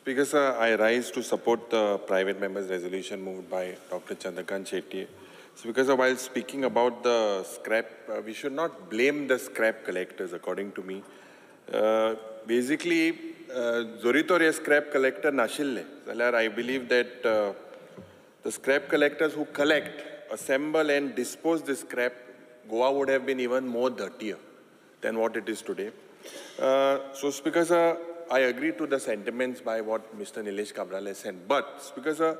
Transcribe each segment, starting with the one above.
Speaker sir, I rise to support the private member's resolution moved by Dr. Chandrakant Shetty. Speaker sir, while speaking about the scrap, we should not blame the scrap collectors, according to me. Basically, Zoritor scrap collector nashille. I believe that the scrap collectors who collect, assemble and dispose the scrap, Goa would have been even more dirtier than what it is today. So Speaker sir, I agree to the sentiments by what Mr. Nilesh Cabral has said. But Speaker sir,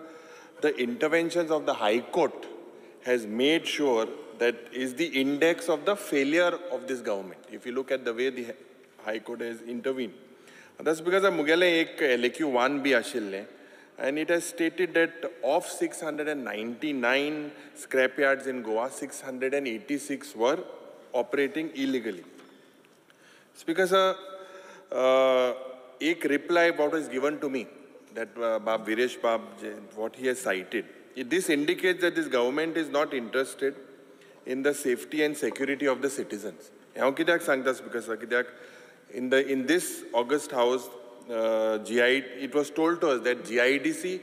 the interventions of the High Court has made sure that is the index of the failure of this government. If you look at the way the High Court has intervened. That's because Mugale ek LAQ 1 bhi ashille, and it has stated that of 699 scrapyards in Goa, 686 were operating illegally. Speaker sir, एक reply what was given to me, that Bab Viresh Bab, what he has cited. This indicates that this government is not interested in the safety and security of the citizens. Because in this August House, it was told to us that GIDC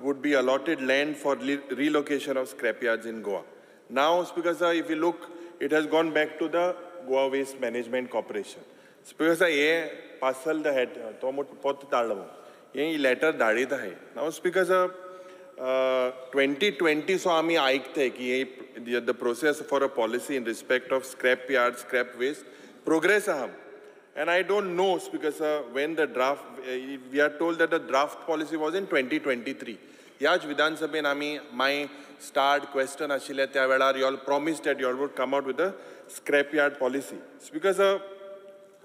would be allotted land for relocation of scrapyards in Goa. Now, Speaker sir, if you look, it has gone back to the Goa Waste Management Corporation. Speaker sir, ये parcel the head, तो मोट पोत तालमो, ये letter दाड़ी था है. Now, Speaker sir, 2020 so आमी आइकते कि the process for a policy in respect of scrap yards, scrap waste progress aham. And I don't know, Speaker sir, when the draft, we are told that the draft policy was in 2023. Yaj Vidhan Sabha nami my start question ashile tya velar you all promised that you all would come out with a scrapyard policy. Speaker sir,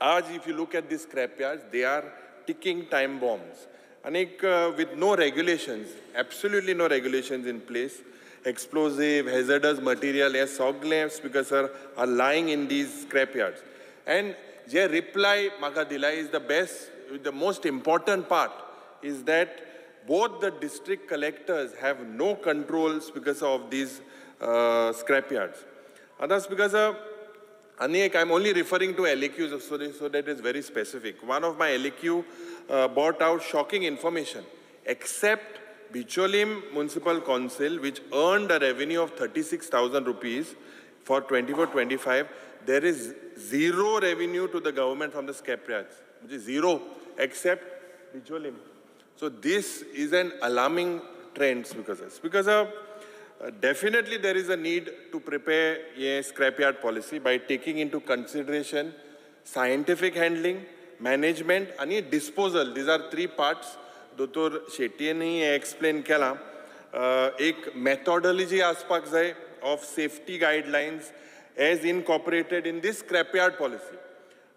if you look at these scrapyards, they are ticking time bombs. And with no regulations, absolutely no regulations in place, explosive, hazardous material, yes, Speaker sir, are lying in these scrapyards. And the reply Maka Dila is the best, the most important part is that both the district collectors have no controls because of these scrapyards. And that's because I'm only referring to LAQs so that is very specific. One of my LAQ brought out shocking information. Except Bicholim Municipal Council, which earned a revenue of 36,000 rupees for 24-25, there is zero revenue to the government from the scrapyards. Which is zero, except Bicholim. So this is an alarming trend, because definitely there is a need to prepare a scrapyard policy by taking into consideration scientific handling, management, and disposal. These are three parts. Dr. Shetty ne explain kela. Ek methodology aspects of safety guidelines as incorporated in this scrapyard policy.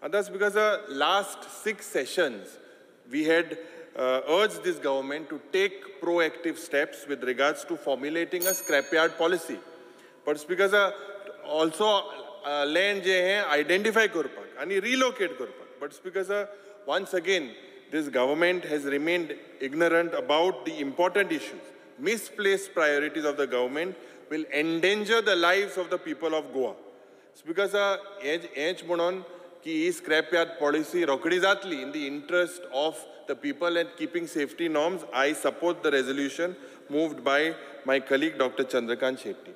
And that's because the last 6 sessions we had urged this government to take proactive steps with regards to formulating a scrapyard policy. But Speaker sir, also land identify kurpak and relocate kurpak. But Speaker sir, once again, this government has remained ignorant about the important issues. Misplaced priorities of the government will endanger the lives of the people of Goa. Speaker sir, ki scrapyard policy rokdi zatli in the interest of the people and keeping safety norms, I support the resolution moved by my colleague Dr. Chandrakant Shetty.